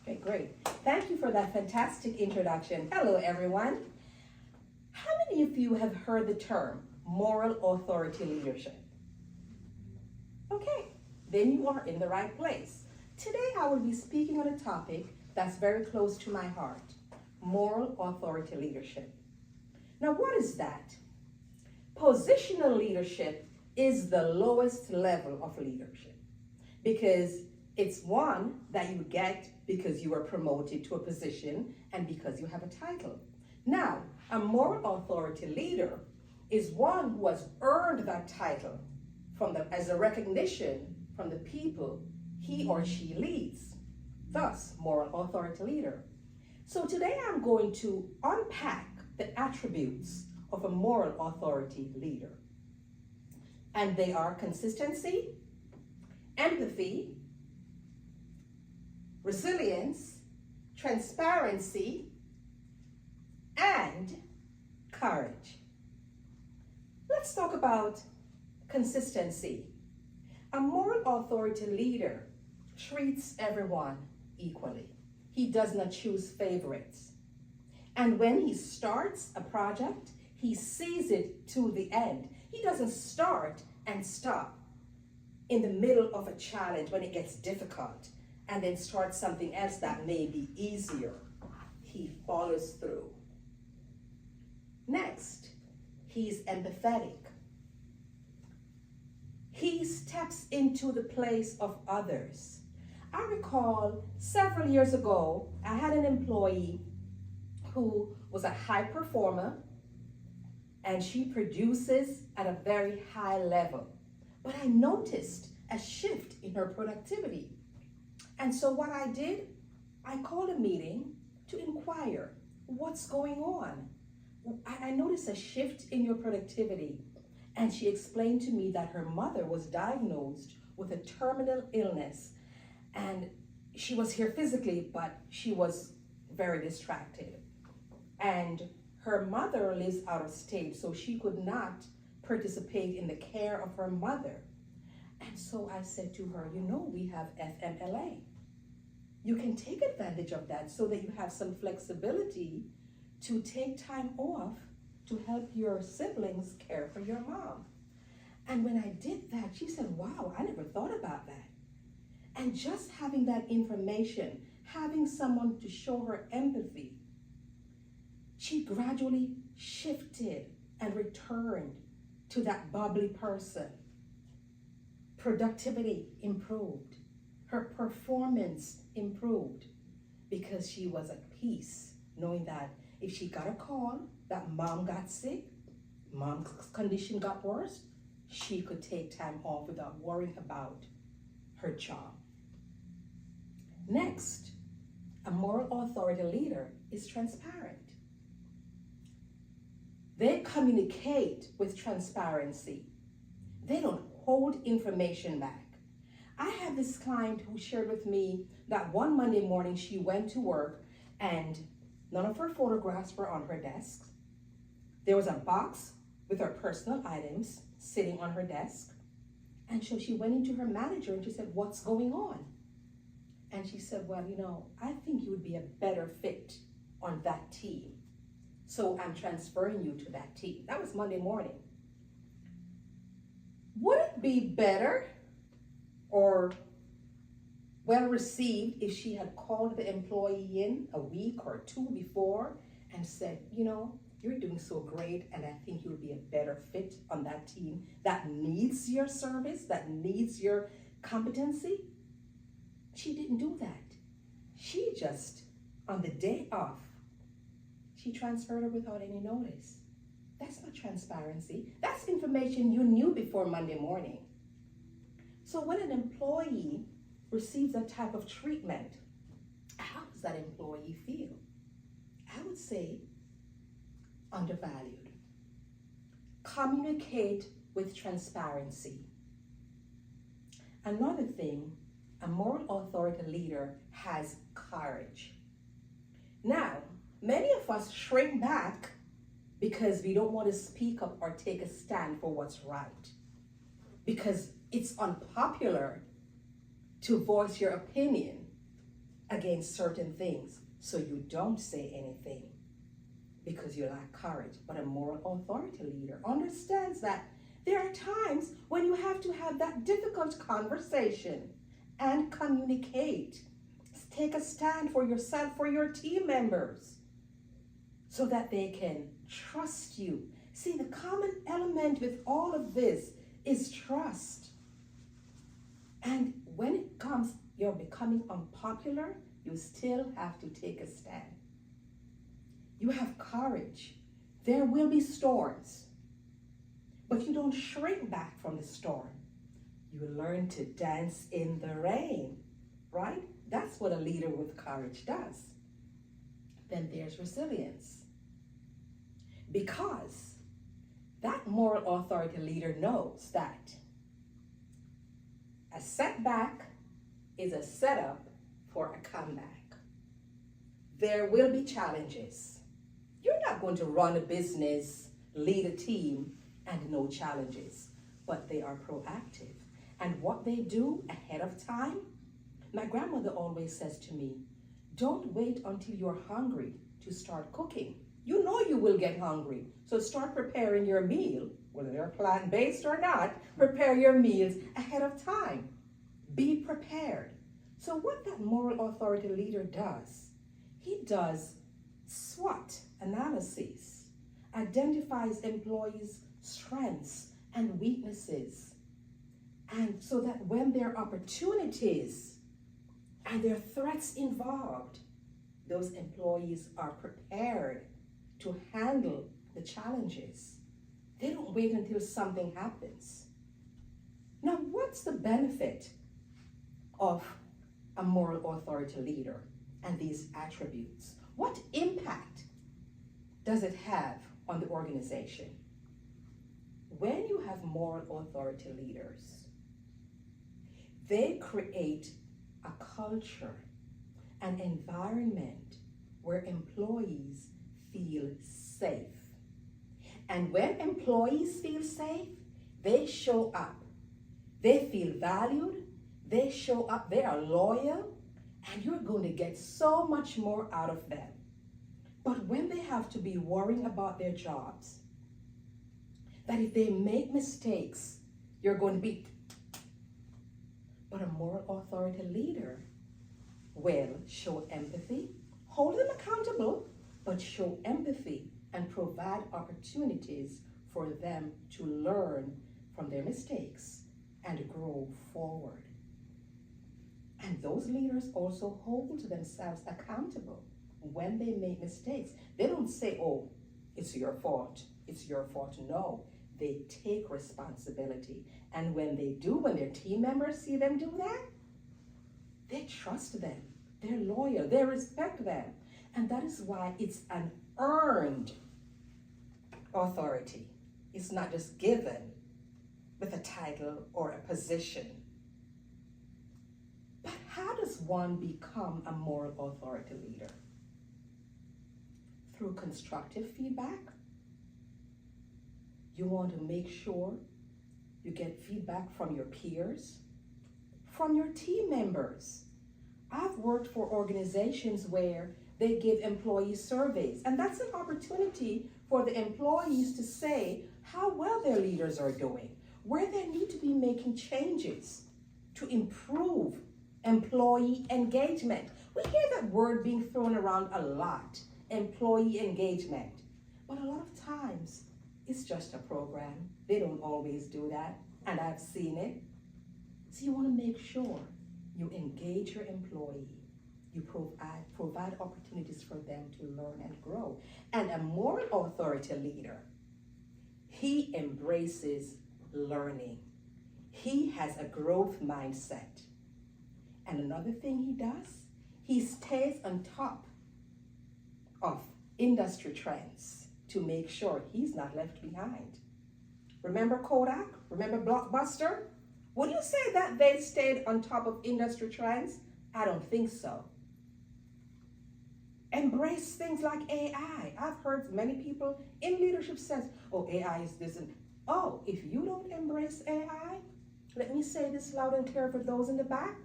Okay, great. Thank you for that fantastic introduction. Hello, everyone. How many of you have heard the term moral authority leadership? Okay, then you are in the right place. Today, I will be speaking on a topic that's very close to my heart, moral authority leadership. Now, what is that? Positional leadership is the lowest level of leadership because it's one that you get because you were promoted to a position and because you have a title. Now, a moral authority leader is one who has earned that title as a recognition from the people he or she leads. Thus, moral authority leader. So today I'm going to unpack the attributes of a moral authority leader. And they are consistency, empathy, resilience, transparency, and courage. Let's talk about consistency. A moral authority leader treats everyone equally. He does not choose favorites. And when he starts a project, he sees it to the end. He doesn't start and stop in the middle of a challenge when it gets difficult and then start something else that may be easier. He follows through. Next, he's empathetic. He steps into the place of others. I recall several years ago, I had an employee who was a high performer and she produces at a very high level. But I noticed a shift in her productivity. And so what I did, I called a meeting to inquire what's going on. I noticed a shift in your productivity. And she explained to me that her mother was diagnosed with a terminal illness. And she was here physically, but she was very distracted. And her mother lives out of state, so she could not participate in the care of her mother. And so I said to her, you know, we have FMLA. You can take advantage of that so that you have some flexibility to take time off to help your siblings care for your mom. And when I did that, she said, wow, I never thought about that. And just having that information, having someone to show her empathy, she gradually shifted and returned to that bubbly person. Productivity improved. Her performance improved because she was at peace, knowing that if she got a call that mom got sick, mom's condition got worse, she could take time off without worrying about her job. Next, a moral authority leader is transparent. They communicate with transparency. They don't hold information back. I had this client who shared with me that one Monday morning she went to work and none of her photographs were on her desk. There was a box with her personal items sitting on her desk. And so she went into her manager and she said, what's going on? And she said, well, you know, I think you would be a better fit on that team. So I'm transferring you to that team. That was Monday morning. Would it be better or well received if she had called the employee in a week or two before and said, you know, you're doing so great and I think you'll be a better fit on that team that needs your service, that needs your competency? She didn't do that. She just, on the day off, she transferred her without any notice. That's not transparency. That's information you knew before Monday morning. So when an employee receives that type of treatment, how does that employee feel? I would say undervalued. Communicate with transparency. Another thing, a moral authority leader has courage. Now, many of us shrink back because we don't want to speak up or take a stand for what's right. Because it's unpopular to voice your opinion. against certain things, so you don't say anything because you lack courage. But a moral authority leader understands that there are times when you have to have that difficult conversation and communicate. Take a stand for yourself, for your team members, so that they can trust you. See, the common element with all of this is trust. And when it comes, you're becoming unpopular, you still have to take a stand. You have courage. There will be storms, but you don't shrink back from the storm. You learn to dance in the rain, right? That's what a leader with courage does. Then there's resilience. Because that moral authority leader knows that a setback is a setup for a comeback. There will be challenges. You're not going to run a business, lead a team, and no challenges, but they are proactive. And what they do ahead of time, my grandmother always says to me, don't wait until you're hungry to start cooking. You know you will get hungry, so start preparing your meal, whether they're plant-based or not. Prepare your meals ahead of time. Be prepared. So what that moral authority leader does, he does SWOT analysis, identifies employees' strengths and weaknesses, and so that when there are opportunities and there are threats involved, those employees are prepared to handle the challenges. They don't wait until something happens. Now, what's the benefit of a moral authority leader and these attributes? What impact does it have on the organization? When you have moral authority leaders, they create a culture, an environment where employees feel safe. And when employees feel safe, they show up. They feel valued, they show up, they are loyal, and you're going to get so much more out of them. But when they have to be worrying about their jobs, that if they make mistakes, you're going to be. But a moral authority leader will show empathy, hold them accountable, but show empathy and provide opportunities for them to learn from their mistakes and grow forward. And those leaders also hold themselves accountable when they make mistakes. They don't say, oh, it's your fault. It's your fault. No, they take responsibility. And when they do, when their team members see them do that, they trust them. They're loyal. They respect them. And that is why it's an earned authority. It's not just given with a title or a position. But how does one become a moral authority leader? Through constructive feedback. You want to make sure you get feedback from your peers, from your team members. I've worked for organizations where they give employee surveys, and that's an opportunity for the employees to say how well their leaders are doing, where they need to be making changes to improve employee engagement. We hear that word being thrown around a lot, employee engagement. But a lot of times, it's just a program. They don't always do that, and I've seen it. So you want to make sure you engage your employee. You provide opportunities for them to learn and grow. And a moral authority leader, he embraces learning. He has a growth mindset. And another thing he does, he stays on top of industry trends to make sure he's not left behind. Remember Kodak? Remember Blockbuster? Would you say that they stayed on top of industry trends? I don't think so. Embrace things like AI. I've heard many people in leadership says, oh, AI is this. And oh, if you don't embrace AI, let me say this loud and clear for those in the back.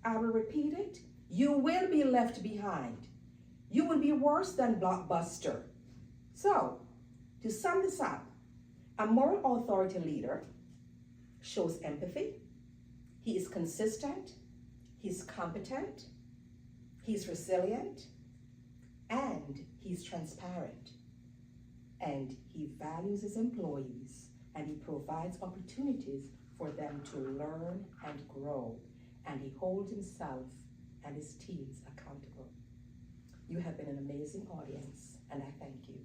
I will repeat it. You will be left behind. You will be worse than Blockbuster. So, to sum this up, a moral authority leader shows empathy. He is consistent. He's competent. He's resilient. And he's transparent. And he values his employees, and he provides opportunities for them to learn and grow. And he holds himself and his teams accountable. You have been an amazing audience, and I thank you.